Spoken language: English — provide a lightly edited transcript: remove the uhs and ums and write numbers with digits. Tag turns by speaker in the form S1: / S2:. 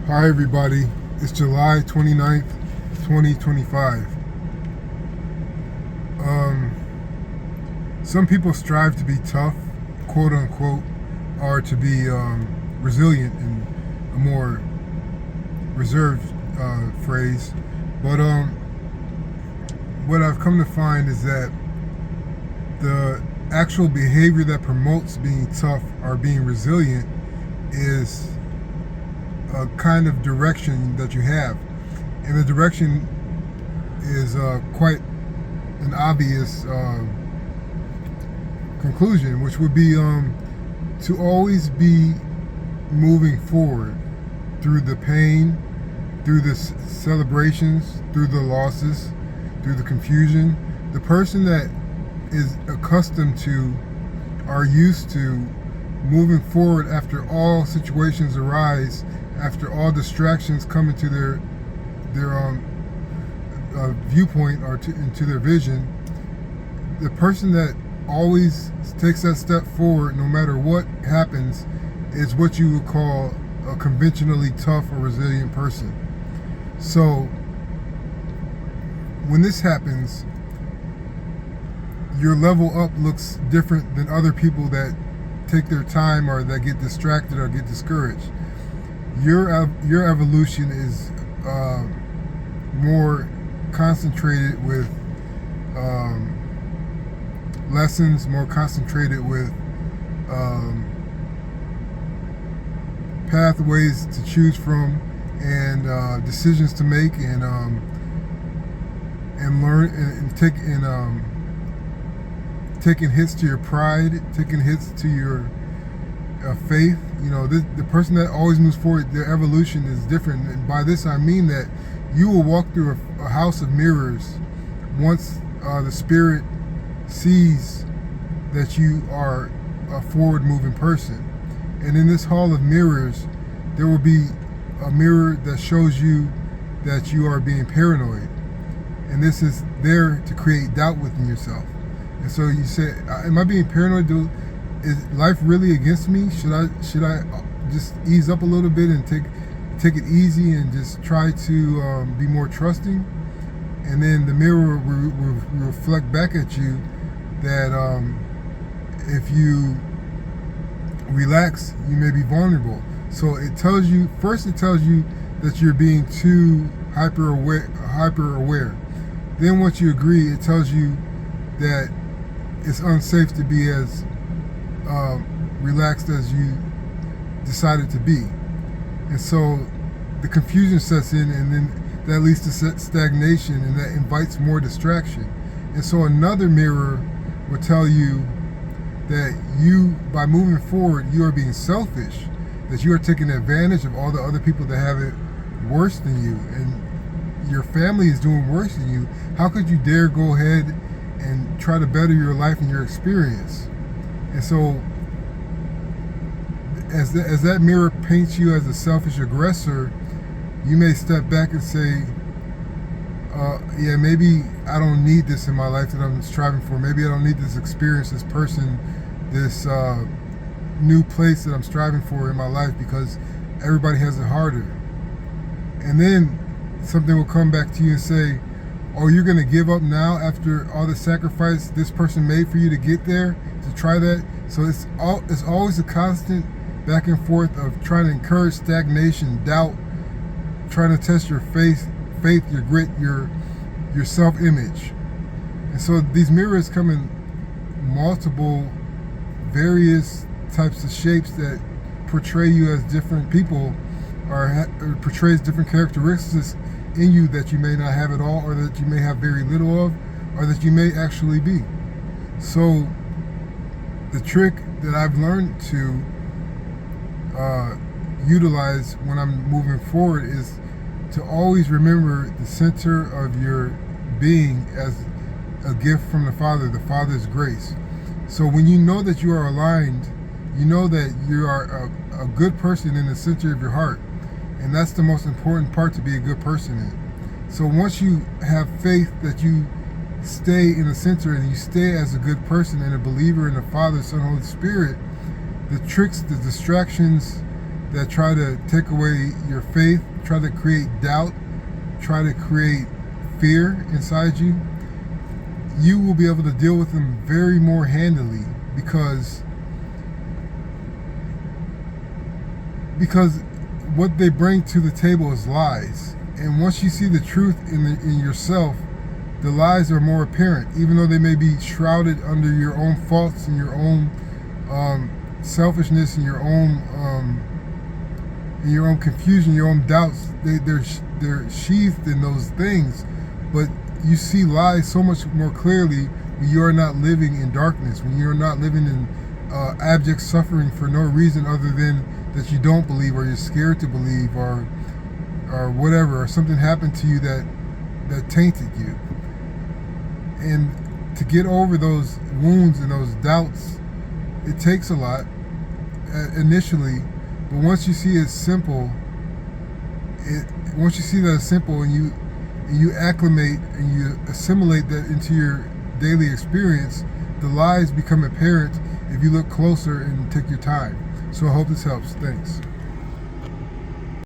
S1: Hi everybody, it's July 29th, 2025. Some people strive to be tough, quote unquote, or to be resilient in a more reserved phrase. But what I've come to find is that the actual behavior that promotes being tough or being resilient is a kind of direction that you have. And the direction is quite an obvious conclusion, which would be to always be moving forward through the pain, through the celebrations, through the losses, through the confusion. The person that is accustomed to or used to moving forward after all situations arise, after all distractions come into their viewpoint or into their vision, the person that always takes that step forward no matter what happens is what you would call a conventionally tough or resilient person. So when this happens, your level up looks different than other people that take their time or that get distracted or get discouraged. Your evolution is more concentrated with lessons, more concentrated with pathways to choose from, and decisions to make, and learn and taking hits to your pride, taking hits to your faith. You know, the person that always moves forward, their evolution is different. And by this I mean that you will walk through a house of mirrors once the spirit sees that you are a forward moving person. And in this hall of mirrors, there will be a mirror that shows you that you are being paranoid. And this is there to create doubt within yourself. And so you say, am I being paranoid? Is life really against me? Should I just ease up a little bit and take it easy and just try to be more trusting? And then the mirror will reflect back at you that if you relax, you may be vulnerable. So it tells you that you're being too hyper aware. Then once you agree, it tells you that it's unsafe to be as relaxed as you decided to be. And so the confusion sets in, and then that leads to stagnation, and that invites more distraction. And so another mirror will tell you that you, by moving forward, you are being selfish, that you are taking advantage of all the other people that have it worse than you, and your family is doing worse than you. How could you dare go ahead and try to better your life and your experience? And so as that mirror paints you as a selfish aggressor, you may step back and say, yeah, maybe I don't need this in my life that I'm striving for. Maybe I don't need this experience, this person, this new place that I'm striving for in my life, because everybody has it harder. And then something will come back to you and say, oh, you're going to give up now after all the sacrifice this person made for you to get there, to try that? So it's always a constant back and forth of trying to encourage stagnation, doubt, trying to test your faith, your grit, your self-image. And so these mirrors come in multiple, various types of shapes that portray you as different people, or portrays different characteristics in you that you may not have at all, or that you may have very little of, or that you may actually be. So the trick that I've learned to utilize when I'm moving forward is to always remember the center of your being as a gift from the Father's grace. So when you know that you are aligned, you know that you are a good person in the center of your heart. And that's the most important part to be a good person in. So once you have faith that you stay in the center and you stay as a good person and a believer in the Father, Son, Holy Spirit, the tricks, the distractions, that try to take away your faith, try to create doubt, try to create fear inside you, you will be able to deal with them very more handily because what they bring to the table is lies. And once you see the truth in yourself, the lies are more apparent, even though they may be shrouded under your own faults and your own selfishness and your own confusion, your own doubts. They're sheathed in those things, but you see lies so much more clearly when you are not living in darkness, when you are not living in abject suffering for no reason other than that you don't believe, or you're scared to believe, or whatever, or something happened to you that tainted you. And to get over those wounds and those doubts, it takes a lot initially, but once you see it's simple, once you see that it's simple, and you acclimate and you assimilate that into your daily experience, the lies become apparent if you look closer and take your time. So I hope this helps. Thanks.